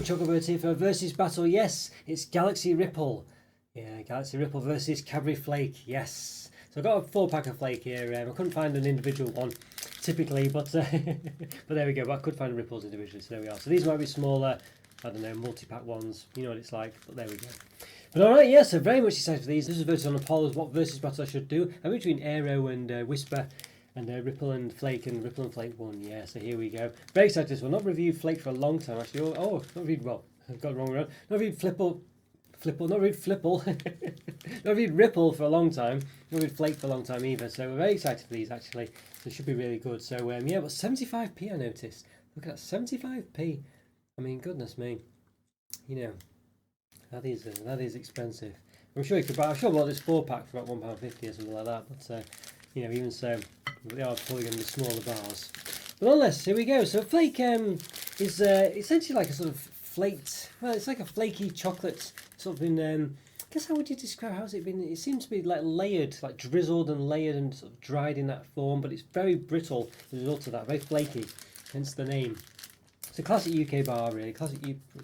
Hello, Chocobird here for a versus battle. Yes, it's Galaxy Ripple. Yeah, Galaxy Ripple versus Cadbury Flake. Yes. So I've got a 4-pack of Flake here. I couldn't find an individual one, typically, but but there we go. But I could find Ripples individually, so there we are. So these might be smaller, I don't know, multi-pack ones. You know what it's like, but there we go. But alright, yeah, so very much excited for these. This is versus on a poll as what versus battle I should do. I'm between Aero and Whisper, and Ripple and Flake, and Ripple and Flake won. Yeah, so here we go. Very excited for this one. Not reviewed Flake for a long time, actually. Oh, not reviewed, well, I've got it wrong around. Not reviewed not reviewed Flipple. Not reviewed Ripple for a long time. Not reviewed Flake for a long time either. So we're very excited for these, actually. So it should be really good. So, yeah, but 75p I noticed. Look at that, 75p. I mean, goodness me. You know, that is expensive. I'm sure you could buy, I'm sure I bought this 4-pack for about £1.50 or something like that. But, you know, even so, they are probably going to be smaller bars. But nonetheless, here we go. So Flake is essentially like a sort of flaked, well, it's like a flaky chocolate, sort of been, I guess how would you describe, how's it been? It seems to be like layered, like drizzled and layered and sort of dried in that form, but it's very brittle as a result of that, very flaky, hence the name. It's a classic UK bar, really, classic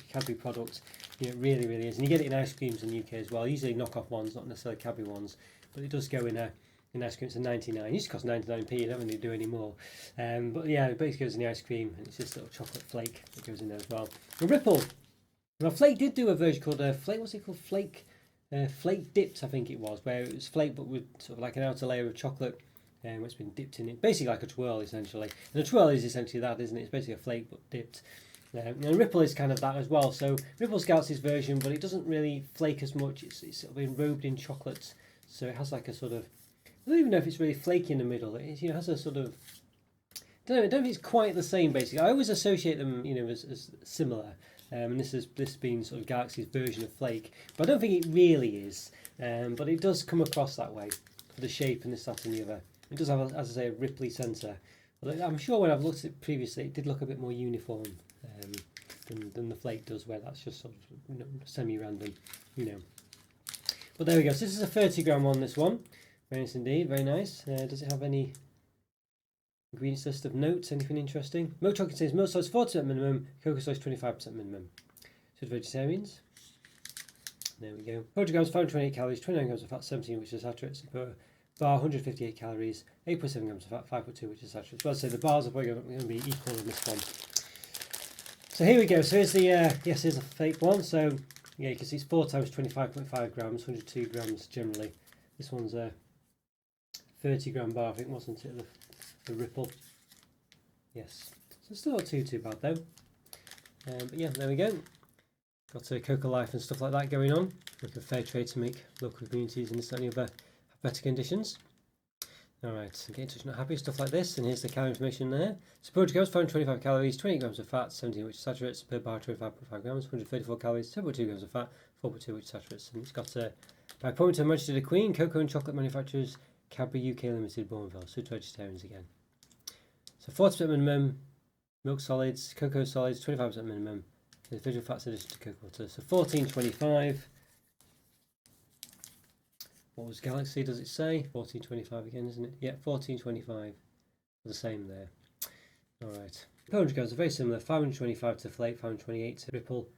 Cadbury product. You know, it really, really is. And you get it in ice creams in the UK as well, usually knockoff ones, not necessarily Cadbury ones, but it does go in ice cream. It's a 99. It used to cost 99p, you don't really do anymore. But yeah, it basically goes in the ice cream, and it's just a little chocolate flake that goes in there as well. A Ripple. Now, Flake did do a version called Flake, what's it called? Flake Dipped, I think it was, where it was flake but with sort of like an outer layer of chocolate, which has been dipped in it. Basically like a twirl, essentially. And a twirl is essentially that, isn't it? It's basically a flake but dipped. And Ripple is kind of that as well. So Ripple's Galaxy's version, but it doesn't really flake as much. It's sort of enrobed in chocolate, so it has like a sort of, I don't even know if it's really flaky in the middle. It has a sort of, I don't know if it's quite the same. Basically, I always associate them, as similar. And this being sort of Galaxy's version of Flake, but I don't think it really is. But it does come across that way, the shape and this, that, and the other. It does have, as I say, a ripply centre. I'm sure when I've looked at it previously, it did look a bit more uniform than the Flake does, where that's just sort of semi-random, But there we go. So this is a 30-gram one. This one, very nice indeed, very nice. Does it have any ingredients list of notes? Anything interesting? Milk chocolate contains milk solids 40% minimum, cocoa solids 25% minimum. So vegetarians. There we go. 100 grams, 528 calories, 29 grams of fat, 17 which is saturates per bar, 158 calories, 8.7 grams of fat, 5.2 which is saturates. Well, I'd say the bars are probably going to be equal in this one. So here we go. So here's the yes, here's a fake one. So yeah, you can see it's 4 times 25.5 grams, 102 grams generally. This one's a 30-gram bar, I think, wasn't it? The Ripple. Yes. So still not too bad though. But yeah, there we go. Got Cocoa Life and stuff like that going on. Looking fair trade to make local communities and this and the other have better conditions. Alright, get in touch, not happy, stuff like this, and here's the calorie information there. So 400 grams, 425 calories, 20 grams of fat, 17 which is saturates, per bar 25.5 grams, 134 calories, 10.2 grams of fat, 4.2 which is saturates. And it's got by appointment of Majesty the Queen, Cocoa and Chocolate Manufacturers, Cadbury UK Limited, Bourneville, suit vegetarians again. So 40% minimum, milk solids, cocoa solids, 25% minimum, individual fats addition to cocoa water. So 14.25. What was Galaxy, does it say? 14.25 again, isn't it? Yeah, 14.25. The same there. Alright. 400 grams are very similar. 525 to Flake, 528 to Ripple.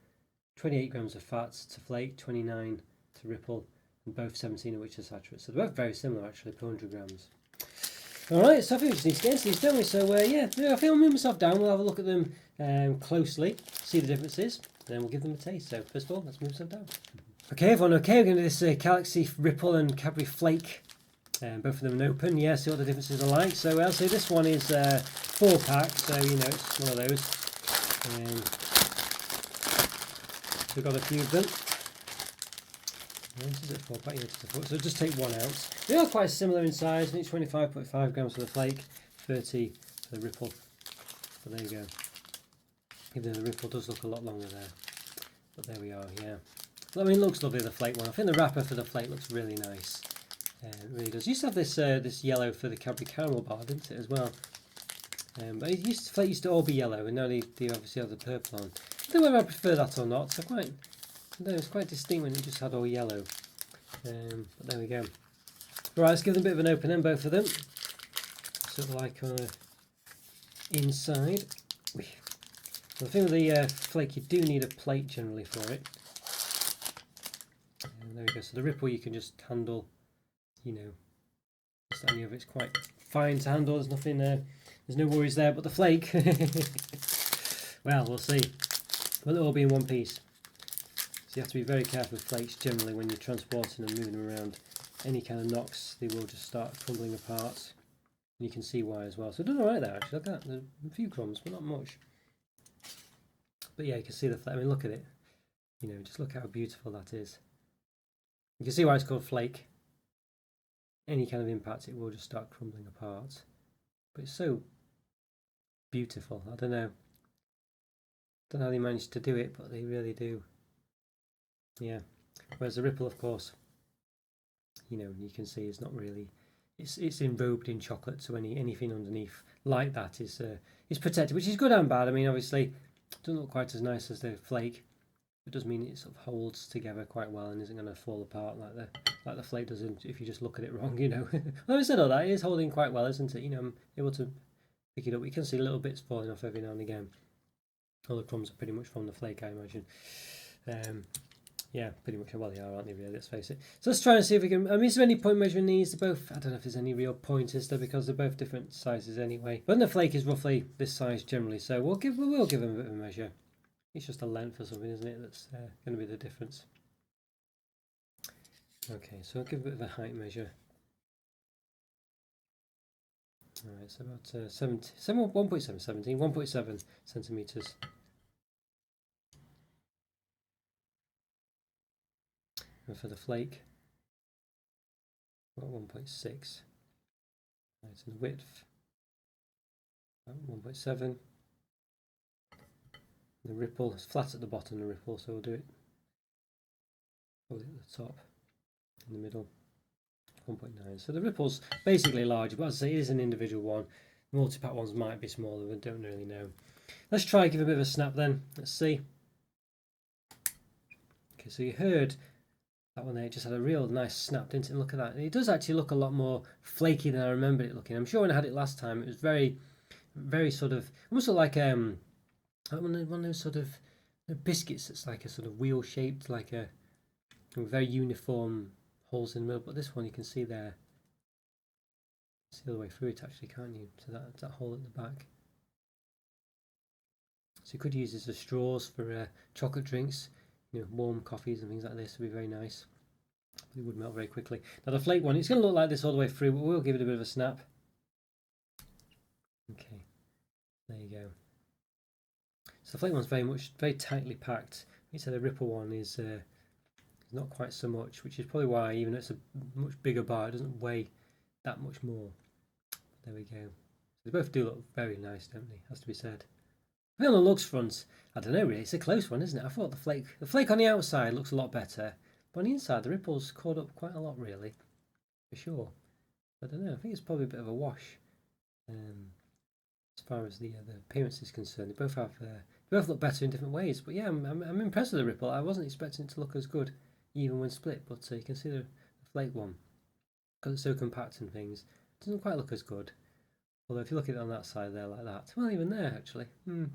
28 grams of fats to Flake, 29 to Ripple, and both 17 of which are saturates. So they're both very similar actually, per 100 grams. Alright, so I think we just need to get into these, don't we? So yeah, I think I'll move myself down. We'll have a look at them closely, see the differences, and then we'll give them a taste. So first of all, let's move myself down. Okay everyone, okay, we're going to do this Galaxy Ripple and Cadbury Flake. Both of them are open, yeah, see what the differences are like. So I'll say this one is 4-pack, so it's one of those. So we've got a few of them. This is a 4-pack, yeah, so just take one out. They are quite similar in size. I think it's 25.5 grams for the Flake, 30 for the Ripple. But there you go. Even though the Ripple does look a lot longer there. But there we are, yeah. Well, I mean, it looks lovely, the Flake one. I think the wrapper for the Flake looks really nice. It really does. It used to have this yellow for the Cadbury Caramel bar, didn't it, as well? But Flake used to all be yellow, and now they obviously have the purple on. I don't know whether I prefer that or not. So it's quite distinct when it just had all yellow. But there we go. Right, let's give them a bit of an open then, both of them. Sort of like inside. The thing with the flake, you do need a plate generally for it. And there we go. So the ripple you can just handle, you know, just any of it's quite fine to handle. There's nothing, there's no worries there. But the flake, well, we'll see. Will it all be in one piece? So you have to be very careful with flakes generally when you're transporting and moving them around. Any kind of knocks, they will just start crumbling apart. And you can see why as well. So done alright there actually. Look at that. There's a few crumbs, but not much. But yeah, you can see the flake. I mean, look at it. You know, just look how beautiful that is. You can see why it's called flake. Any kind of impact, it will just start crumbling apart. But it's so beautiful. I don't know. Don't know how they managed to do it, but they really do. Yeah. Whereas the ripple, of course, you know, you can see it's not really. It's enrobed in chocolate, so anything underneath like that is protected, which is good and bad. I mean, obviously, it doesn't look quite as nice as the flake. It does mean it sort of holds together quite well and isn't going to fall apart like the flake does if you just look at it wrong, you know. Having said all that, it is holding quite well, isn't it? You know, I'm able to pick it up. You can see little bits falling off every now and again. All the crumbs are pretty much from the flake, I imagine. Yeah, pretty much. Well, they are, aren't they, really? Let's face it. So let's try and see if we can. I mean, is there any point measuring these? They're both. I don't know if there's any real point, is there? Because they're both different sizes anyway. But the flake is roughly this size generally, so we'll give them a bit of a measure. It's just a length or something, isn't it? That's going to be the difference. Okay, so I'll give a bit of a height measure. All right, so about 1.7 centimeters. And for the flake, about 1.6. Right, and the width, about 1.7. The ripple is flat at the bottom, the ripple, so we'll do it probably at the top, in the middle, 1.9. So the ripple's basically larger, but as I say, it is an individual one. Multi-pack ones might be smaller, we don't really know. Let's try give a bit of a snap then. Let's see. Okay, so you heard that one there, it just had a real nice snap, didn't it? Look at that. It does actually look a lot more flaky than I remembered it looking. I'm sure when I had it last time, it was very, very sort of, almost like one of those sort of biscuits that's like a sort of wheel shaped, like a very uniform holes in the middle. But this one you can see there, see all the way through it actually, can't you? So that hole at the back. So you could use this as straws for chocolate drinks, you know, warm coffees and things like this would be very nice. But it would melt very quickly. Now the flake one, it's going to look like this all the way through, but we'll give it a bit of a snap. Okay, there you go. So the flake one's very tightly packed. You said the ripple one is not quite so much, which is probably why, even though it's a much bigger bar, it doesn't weigh that much more. There we go. So they both do look very nice, don't they? Has to be said. I think on the looks front, I don't know really, it's a close one, isn't it? I thought the flake on the outside looks a lot better, but on the inside the ripple's caught up quite a lot really, for sure. I don't know, I think it's probably a bit of a wash. As far as the appearance is concerned, they both look better in different ways. But yeah, I'm impressed with the ripple. I wasn't expecting it to look as good even when split, but you can see the flake one, because it's so compact and things, it doesn't quite look as good. Although if you look at it on that side there like that, well, even there actually, well,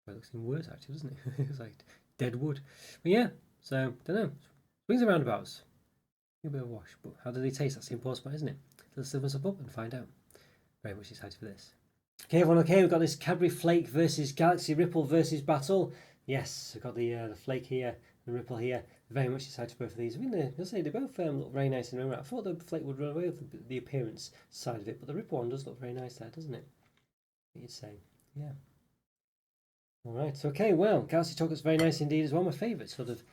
it looks even worse actually, doesn't it? It's like dead wood. But yeah, so don't know. Swings and roundabouts, a bit of a wash. But how do they taste? That's the important part, isn't it? Let's lift us up and find out. Very much excited for this. Okay, everyone. Okay, we've got this Cadbury Flake versus Galaxy Ripple versus battle. Yes, we've got the flake here, the ripple here. Very much excited for both of these. I mean, I'll say they both look very nice in their own right. I thought the flake would run away with the appearance side of it, but the ripple one does look very nice there, doesn't it? What you'd say, yeah. All right, okay. Well, Galaxy chocolate's very nice indeed as well. My favourite sort of,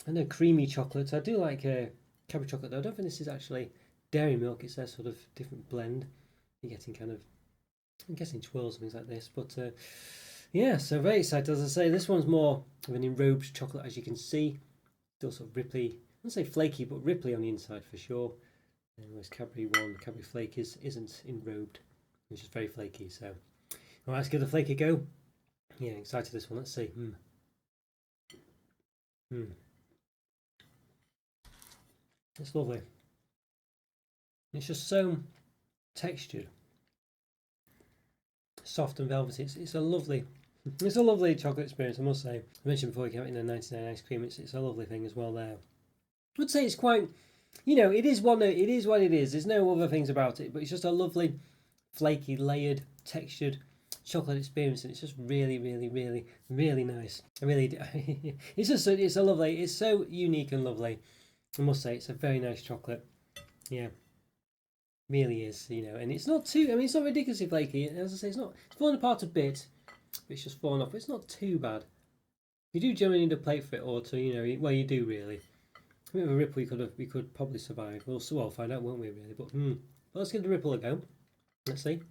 I know, creamy chocolate. I do like Cadbury chocolate though. I don't think this is actually dairy milk. It's a sort of different blend. You're getting kind of, I'm guessing twirls and things like this, but yeah, so very excited. As I say, this one's more of an enrobed chocolate, as you can see. Still sort of ripply, I wouldn't say flaky, but ripply on the inside for sure. Whereas Cadbury one, Cadbury Flake isn't enrobed. It's just very flaky. So, all right, let's give the flake a go. Yeah, excited this one. Let's see. It's lovely. It's just so textured, soft and velvety. It's a lovely It's a lovely chocolate experience, I must say. I mentioned before, you have it in a 99 ice cream. It's a lovely thing as well there. I'd say it's quite, it is what it is. There's no other things about it, but it's just a lovely, flaky, layered, textured chocolate experience, and it's just really, really, really, really nice. I really do. It's a lovely, it's so unique and lovely. I must say, it's a very nice chocolate. Yeah, really is, and it's not too, it's not ridiculously flaky. As I say, it's falling apart a bit, but it's just falling off. But it's not too bad. You do generally need a plate for it, or to, well, you do really. A bit of a ripple we could probably survive. We'll find out, won't we, really? But let's give the ripple a go. Let's see.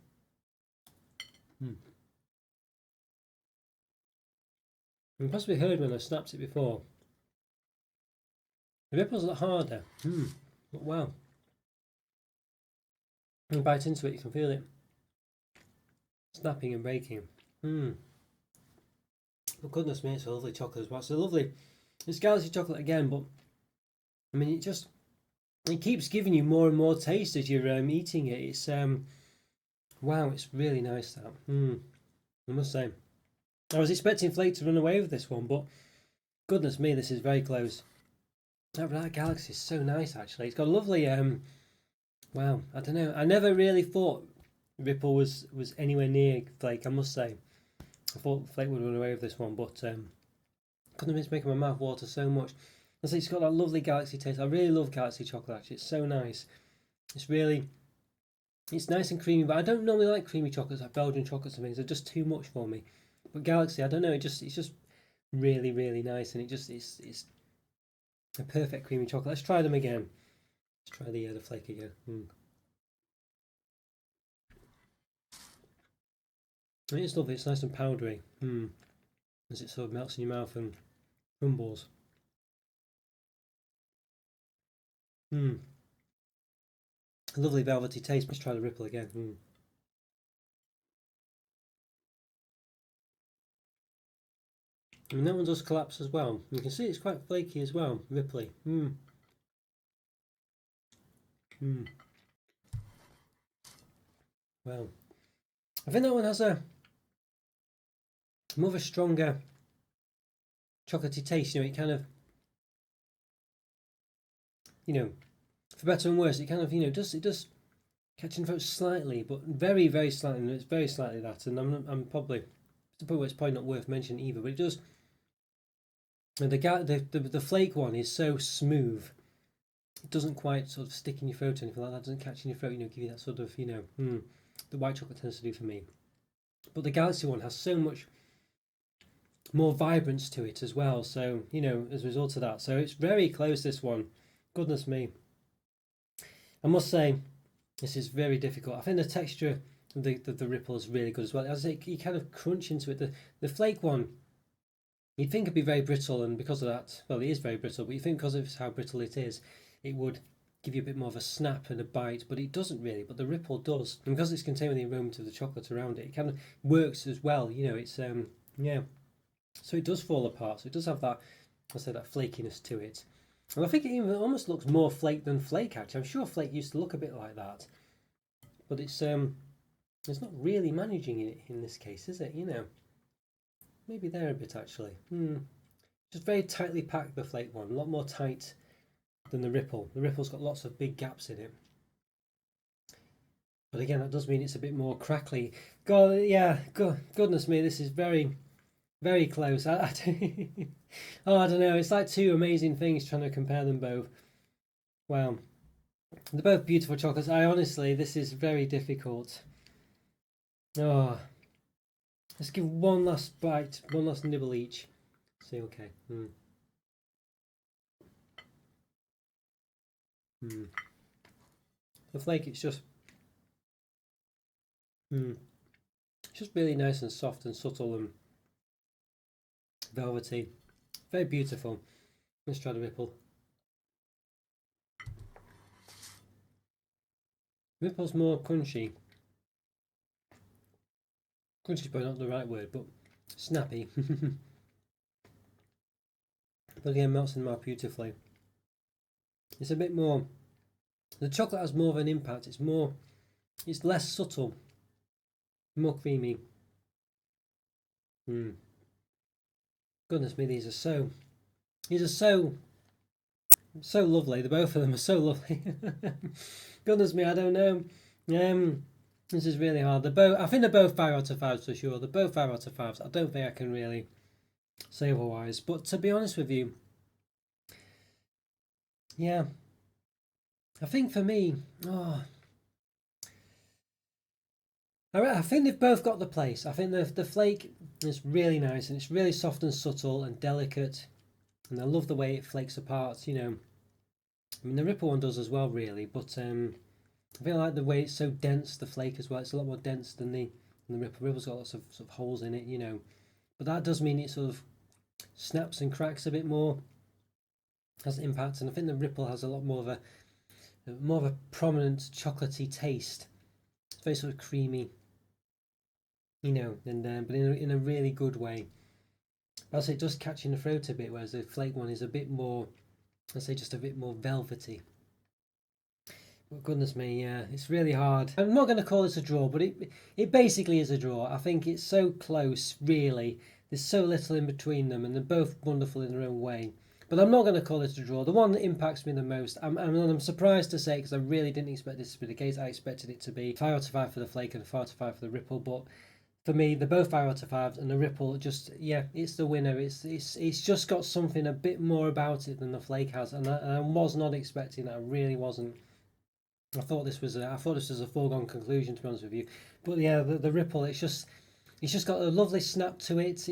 You possibly heard when I snapped it before. The ripple's a lot harder. But wow. When you bite into it, you can feel it snapping and breaking. But goodness me, it's a lovely chocolate as well. It's a lovely, it's Galaxy chocolate again, but it keeps giving you more and more taste as you're eating it. It's wow, it's really nice that. I must say, I was expecting Flake to run away with this one, but goodness me, this is very close. That Galaxy is so nice, actually. It's got a lovely wow, I don't know. I never really thought Ripple was anywhere near Flake, I must say. I thought Flake would run away with this one, but goodness me, it's making my mouth water so much. I say it's got that lovely Galaxy taste. I really love Galaxy chocolate, actually. It's so nice. It's nice and creamy, but I don't normally like creamy chocolates, like Belgian chocolates and things. They're just too much for me. But Galaxy, I don't know, it's just really, really nice, and it's a perfect creamy chocolate. Let's try them again. Let's try the Flake again. It's lovely. It's nice and powdery. As it sort of melts in your mouth and crumbles. A lovely velvety taste. Let's try the Ripple again. And that one does collapse as well. You can see it's quite flaky as well, ripply. Well, I think that one has a more of a stronger chocolatey taste. It kind of, for better and worse, it kind of, it does catch in the throat slightly, but very, very slightly. And it's very slightly that, and I'm probably, it's probably not worth mentioning either. But it does. And the Flake one is so smooth. It doesn't quite sort of stick in your throat or anything like that. It doesn't catch in your throat. Give you that sort of, the white chocolate tends to do for me. But the Galaxy one has so much more vibrance to it as well. So as a result of that, so it's very close. This one, goodness me. I must say, this is very difficult. I think the texture of the Ripple is really good as well. As you kind of crunch into it. The Flake one, you'd think it'd be very brittle, and because of that, well, it is very brittle, but you think because of how brittle it is, it would give you a bit more of a snap and a bite, but it doesn't really. But the Ripple does, and because it's contained with the aroma of the chocolate around it, it kind of works as well. It's yeah. So it does fall apart. So it does have that, I say, that flakiness to it. And I think it even almost looks more flake than Flake. Actually, I'm sure Flake used to look a bit like that, but it's not really managing it in this case, is it? Maybe there a bit actually. Just very tightly packed, the Flake one, a lot more tight than the Ripple. The Ripple's got lots of big gaps in it. But again, that does mean it's a bit more crackly. God, yeah, goodness me, this is very, very close. I don't know. It's like two amazing things trying to compare them both. Wow. They're both beautiful chocolates. This is very difficult. Oh. Let's give one last bite, one last nibble each. See, okay. The Flake, it's just really nice and soft and subtle and velvety. Very beautiful. Let's try the Ripple. Ripple's more crunchy. Crunchy's probably not the right word, but snappy. But again, melts in the mouth beautifully. It's a bit more. The chocolate has more of an impact. It's less subtle, more creamy. Goodness me, these are so lovely. The both of them are so lovely. Goodness me, I don't know. This is really hard. I think they're both 5 out of 5 for sure. They're both 5 out of 5. I don't think I can really say otherwise. But to be honest with you, yeah, I think for me, I think they've both got the place. I think the flake is really nice and it's really soft and subtle and delicate, and I love the way it flakes apart. You know, I mean the ripple one does as well, really, but I feel like the way it's so dense, the flake as well. It's a lot more dense than the ripple. Ripple's got lots of sort of holes in it, you know, but that does mean it sort of snaps and cracks a bit more, has impact, and I think the ripple has a lot more of a prominent chocolatey taste. It's very sort of creamy, you know, and but in a really good way. Also, it does catch in the throat a bit, whereas the flake one is a bit more, I'd say, just a bit more velvety. But goodness me, yeah, it's really hard. I'm not going to call this a draw, but it basically is a draw. I think it's so close, really. There's so little in between them, and they're both wonderful in their own way. But I'm not going to call it a draw. The one that impacts me the most, I'm surprised to say, because I really didn't expect this to be the case. I expected it to be 5 out of 5 for the flake and 4 out of 5 for the ripple, but for me, they're both 5 out of 5, and the ripple just, yeah, it's the winner. It's just got something a bit more about it than the flake has, and I was not expecting that. I really wasn't. I thought this was a foregone conclusion, to be honest with you. But yeah, the ripple, it's just got a lovely snap to it.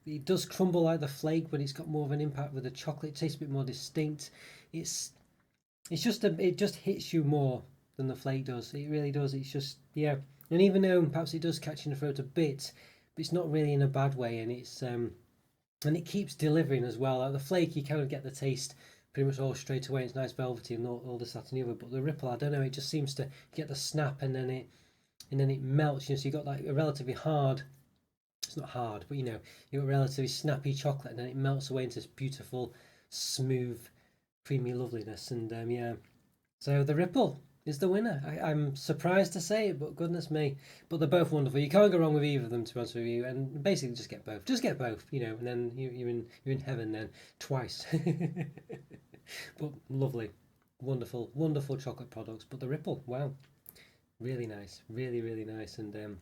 It does crumble like the flake, but it's got more of an impact with the chocolate. It tastes a bit more distinct. It just hits you more than the flake does. It really does. It's just, yeah. And even though perhaps it does catch in the throat a bit, but it's not really in a bad way, and it keeps delivering as well. Like the flake, you kind of get the taste pretty much all straight away. It's nice velvety and all this, that, and the other. But the ripple, I don't know, it just seems to get the snap, and then it melts. You know, so you got like a relatively hard. It's not hard, but you know, you got a relatively snappy chocolate, and then it melts away into this beautiful, smooth, creamy loveliness. And yeah, so the ripple is the winner. I'm surprised to say it, but goodness me. But they're both wonderful. You can't go wrong with either of them, to be honest with you. And basically, just get both. Just get both, you know, and then you're in heaven then twice. But lovely, wonderful, wonderful chocolate products. But the ripple, wow, really nice, really, really nice. And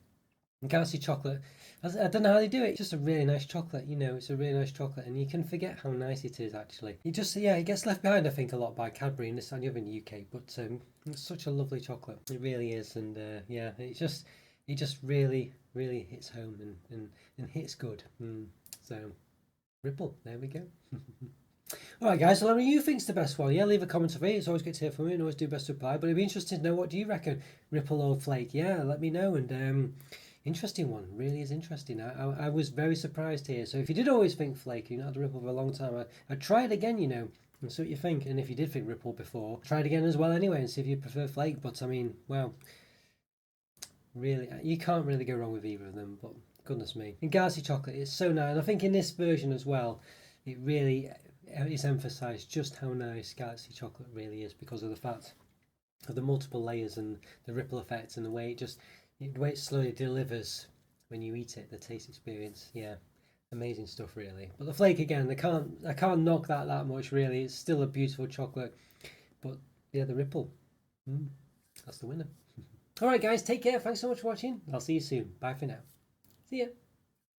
Galaxy chocolate, I don't know how they do it. It's just a really nice chocolate, you know. It's a really nice chocolate, and you can forget how nice it is. Actually, it gets left behind, I think, a lot by Cadbury and this and the other in the UK. But it's such a lovely chocolate. It really is, and yeah, it just really, really hits home and hits good. So, ripple, there we go. All right, guys. So, let me know who you think's the best one. Yeah, leave a comment of it. It's always good to hear from you, and always do best to reply. But it'd be interesting to know, what do you reckon, ripple or flake? Yeah, let me know. And interesting one, really is interesting. I was very surprised here. So if you did always think flake, you not had the ripple for a long time, I'd try it again, you know, and see what you think. And if you did think ripple before, try it again as well anyway, and see if you prefer flake. But I mean, well, really, you can't really go wrong with either of them. But goodness me, and Galaxy chocolate is so nice. And I think in this version as well, it really is emphasised just how nice Galaxy chocolate really is, because of the fact of the multiple layers and the ripple effect and the way it slowly delivers when you eat it, the taste experience. Yeah, amazing stuff really. But the flake again, I can't knock that much really. It's still a beautiful chocolate, but yeah, the ripple, that's the winner. All right, guys, take care. Thanks so much for watching. I'll see you soon. Bye for now. See ya.